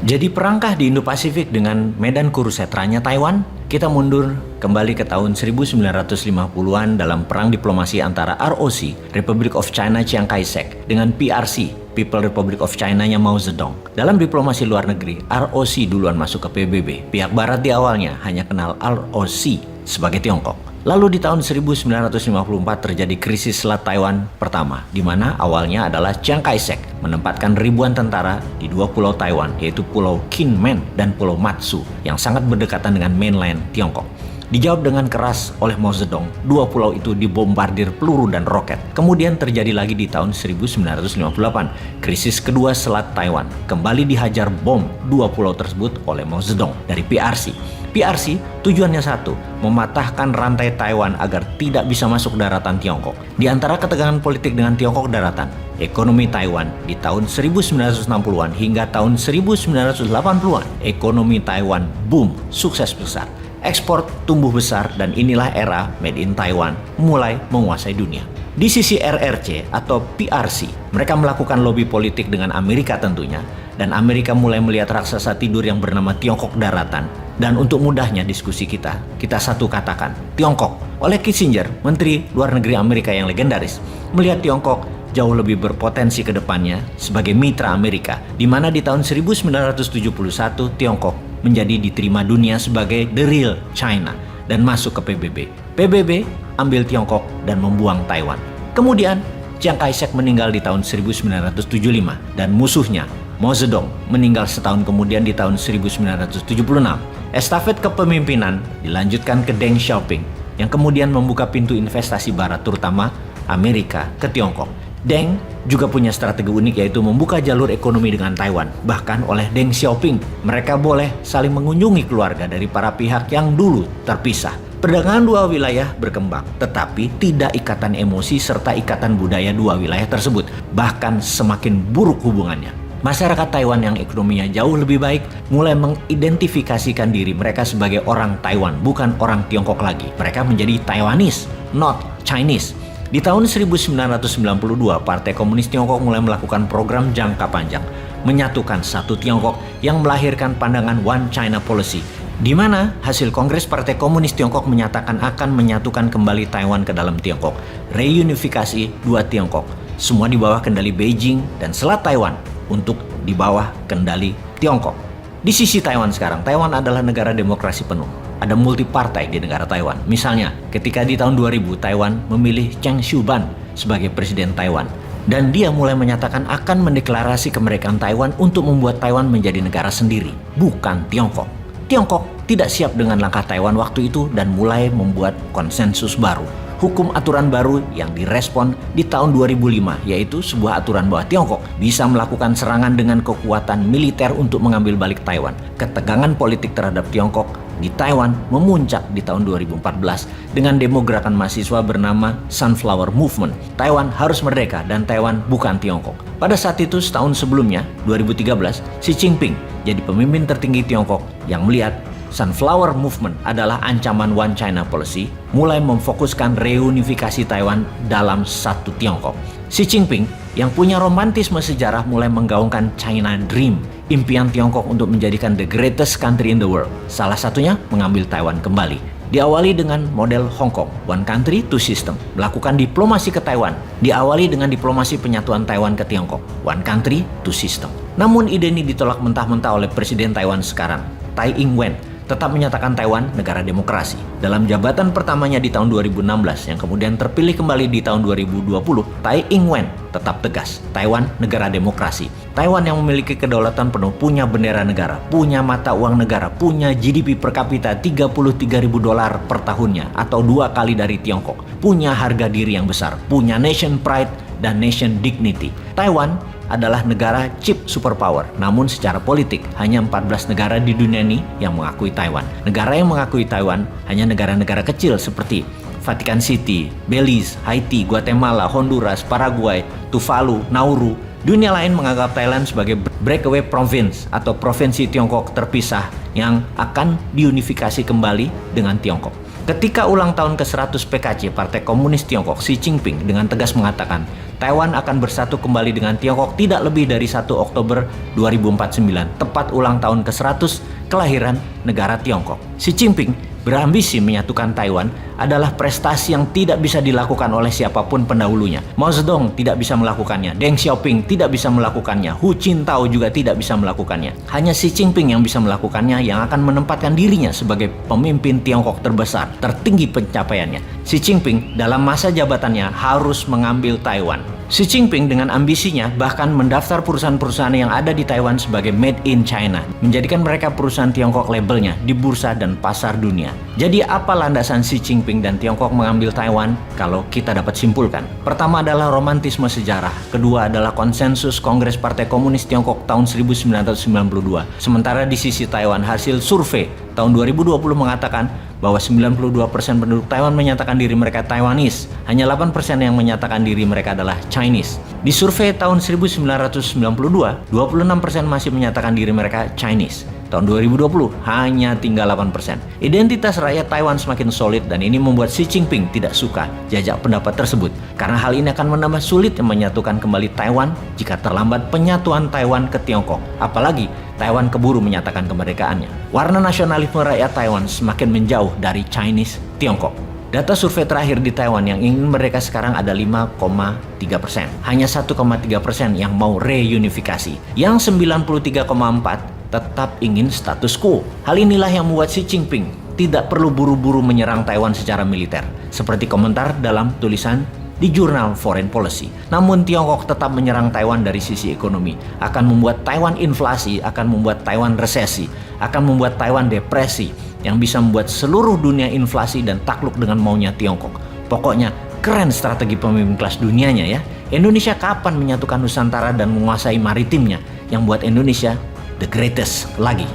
Jadi perangkah di Indo-Pasifik dengan medan kurusetranya Taiwan, kita mundur kembali ke tahun 1950-an dalam perang diplomasi antara ROC, Republic of China Chiang Kai-shek, dengan PRC, People Republic of China-nya Mao Zedong. Dalam diplomasi luar negeri, ROC duluan masuk ke PBB. Pihak Barat di awalnya hanya kenal ROC sebagai Tiongkok. Lalu di tahun 1954 terjadi krisis Selat Taiwan pertama, di mana awalnya adalah Chiang Kai-shek menempatkan ribuan tentara di dua pulau Taiwan, yaitu Pulau Kinmen dan Pulau Matsu, yang sangat berdekatan dengan mainland Tiongkok. Dijawab dengan keras oleh Mao Zedong, dua pulau itu dibombardir peluru dan roket. Kemudian terjadi lagi di tahun 1958, krisis kedua Selat Taiwan. Kembali dihajar bom dua pulau tersebut oleh Mao Zedong dari PRC. PRC tujuannya satu, mematahkan rantai Taiwan agar tidak bisa masuk daratan Tiongkok. Di antara ketegangan politik dengan Tiongkok daratan, ekonomi Taiwan di tahun 1960-an hingga tahun 1980-an, ekonomi Taiwan boom, sukses besar. Ekspor tumbuh besar dan inilah era Made in Taiwan mulai menguasai dunia. Di sisi RRC atau PRC, mereka melakukan lobby politik dengan Amerika tentunya, dan Amerika mulai melihat raksasa tidur yang bernama Tiongkok daratan. Dan untuk mudahnya diskusi kita satu katakan, Tiongkok. Oleh Kissinger, Menteri Luar Negeri Amerika yang legendaris, melihat Tiongkok jauh lebih berpotensi ke depannya sebagai mitra Amerika, di mana di tahun 1971 Tiongkok menjadi diterima dunia sebagai the real China dan masuk ke PBB. PBB ambil Tiongkok dan membuang Taiwan. Kemudian Chiang Kai-shek meninggal di tahun 1975 dan musuhnya Mao Zedong meninggal setahun kemudian di tahun 1976. Estafet kepemimpinan dilanjutkan ke Deng Xiaoping yang kemudian membuka pintu investasi barat terutama Amerika ke Tiongkok. Deng juga punya strategi unik, yaitu membuka jalur ekonomi dengan Taiwan. Bahkan oleh Deng Xiaoping, mereka boleh saling mengunjungi keluarga dari para pihak yang dulu terpisah. Perdagangan dua wilayah berkembang, tetapi tidak ikatan emosi serta ikatan budaya dua wilayah tersebut. Bahkan semakin buruk hubungannya. Masyarakat Taiwan yang ekonominya jauh lebih baik mulai mengidentifikasikan diri mereka sebagai orang Taiwan, bukan orang Tiongkok lagi. Mereka menjadi Taiwanese, not Chinese. Di tahun 1992, Partai Komunis Tiongkok mulai melakukan program jangka panjang, menyatukan satu Tiongkok yang melahirkan pandangan One China Policy, di mana hasil Kongres Partai Komunis Tiongkok menyatakan akan menyatukan kembali Taiwan ke dalam Tiongkok, reunifikasi dua Tiongkok, semua di bawah kendali Beijing dan Selat Taiwan untuk di bawah kendali Tiongkok. Di sisi Taiwan sekarang, Taiwan adalah negara demokrasi penuh. Ada multipartai di negara Taiwan. Misalnya, ketika di tahun 2000 Taiwan memilih Cheng Shu-ban sebagai presiden Taiwan. Dan dia mulai menyatakan akan mendeklarasi kemerdekaan Taiwan untuk membuat Taiwan menjadi negara sendiri, bukan Tiongkok. Tiongkok tidak siap dengan langkah Taiwan waktu itu dan mulai membuat konsensus baru. Hukum aturan baru yang direspon di tahun 2005, yaitu sebuah aturan bahwa Tiongkok bisa melakukan serangan dengan kekuatan militer untuk mengambil balik Taiwan. Ketegangan politik terhadap Tiongkok di Taiwan memuncak di tahun 2014 dengan demo gerakan mahasiswa bernama Sunflower Movement. Taiwan harus merdeka dan Taiwan bukan Tiongkok. Pada saat itu, setahun sebelumnya, 2013, Xi Jinping jadi pemimpin tertinggi Tiongkok yang melihat Sunflower Movement adalah ancaman One China Policy, mulai memfokuskan reunifikasi Taiwan dalam satu Tiongkok. Xi Jinping yang punya romantisme sejarah mulai menggaungkan China Dream, impian Tiongkok untuk menjadikan the greatest country in the world. Salah satunya mengambil Taiwan kembali. Diawali dengan model Hong Kong, One Country, Two System. Melakukan diplomasi ke Taiwan, diawali dengan diplomasi penyatuan Taiwan ke Tiongkok, One Country, Two System. Namun ide ini ditolak mentah-mentah oleh Presiden Taiwan sekarang, Tsai Ing-wen, tetap menyatakan Taiwan negara demokrasi. Dalam jabatan pertamanya di tahun 2016 yang kemudian terpilih kembali di tahun 2020, Tsai Ing-wen tetap tegas, Taiwan negara demokrasi. Taiwan yang memiliki kedaulatan penuh, punya bendera negara, punya mata uang negara, punya GDP per kapita $33.000 per tahunnya atau 2 kali dari Tiongkok, punya harga diri yang besar, punya nation pride dan nation dignity. Taiwan adalah negara cheap superpower, namun secara politik hanya 14 negara di dunia ini yang mengakui Taiwan. Negara yang mengakui Taiwan hanya negara-negara kecil seperti Vatican City, Belize, Haiti, Guatemala, Honduras, Paraguay, Tuvalu, Nauru. Dunia lain menganggap Thailand sebagai breakaway province atau provinsi Tiongkok terpisah yang akan diunifikasi kembali dengan Tiongkok. Ketika ulang tahun ke-100 PKC Partai Komunis Tiongkok, Xi Jinping dengan tegas mengatakan Taiwan akan bersatu kembali dengan Tiongkok tidak lebih dari 1 Oktober 2049, tepat ulang tahun ke-100 kelahiran negara Tiongkok. Xi Jinping berambisi menyatukan Taiwan adalah prestasi yang tidak bisa dilakukan oleh siapapun pendahulunya. Mao Zedong tidak bisa melakukannya, Deng Xiaoping tidak bisa melakukannya, Hu Jintao juga tidak bisa melakukannya. Hanya Xi Jinping yang bisa melakukannya, yang akan menempatkan dirinya sebagai pemimpin Tiongkok terbesar, tertinggi pencapaiannya. Xi Jinping dalam masa jabatannya harus mengambil Taiwan. Xi Jinping dengan ambisinya bahkan mendaftar perusahaan-perusahaan yang ada di Taiwan sebagai made in China, menjadikan mereka perusahaan Tiongkok labelnya di bursa dan pasar dunia. Jadi apa landasan Xi Jinping dan Tiongkok mengambil Taiwan? Kalau kita dapat simpulkan, pertama adalah romantisme sejarah, kedua adalah konsensus Kongres Partai Komunis Tiongkok tahun 1992. Sementara di sisi Taiwan, hasil survei tahun 2020 mengatakan bahwa 92% penduduk Taiwan menyatakan diri mereka Taiwanese, hanya 8% yang menyatakan diri mereka adalah Chinese. Di survei tahun 1992, 26% masih menyatakan diri mereka Chinese. Tahun 2020 hanya tinggal 8%. Identitas rakyat Taiwan semakin solid dan ini membuat Xi Jinping tidak suka jajak pendapat tersebut. Karena hal ini akan menambah sulit menyatukan kembali Taiwan jika terlambat penyatuan Taiwan ke Tiongkok. Apalagi Taiwan keburu menyatakan kemerdekaannya. Warna nasionalisme rakyat Taiwan semakin menjauh dari Chinese Tiongkok. Data survei terakhir di Taiwan yang ingin merdeka sekarang ada 5,3%. Hanya 1,3% yang mau reunifikasi. Yang 93,4% tetap ingin status quo. Hal inilah yang membuat Xi Jinping tidak perlu buru-buru menyerang Taiwan secara militer, seperti komentar dalam tulisan di jurnal Foreign Policy. Namun Tiongkok tetap menyerang Taiwan dari sisi ekonomi, akan membuat Taiwan inflasi, akan membuat Taiwan resesi, akan membuat Taiwan depresi, yang bisa membuat seluruh dunia inflasi dan takluk dengan maunya Tiongkok. Pokoknya keren strategi pemimpin kelas dunianya ya. Indonesia kapan menyatukan Nusantara dan menguasai maritimnya yang buat Indonesia the greatest lagi?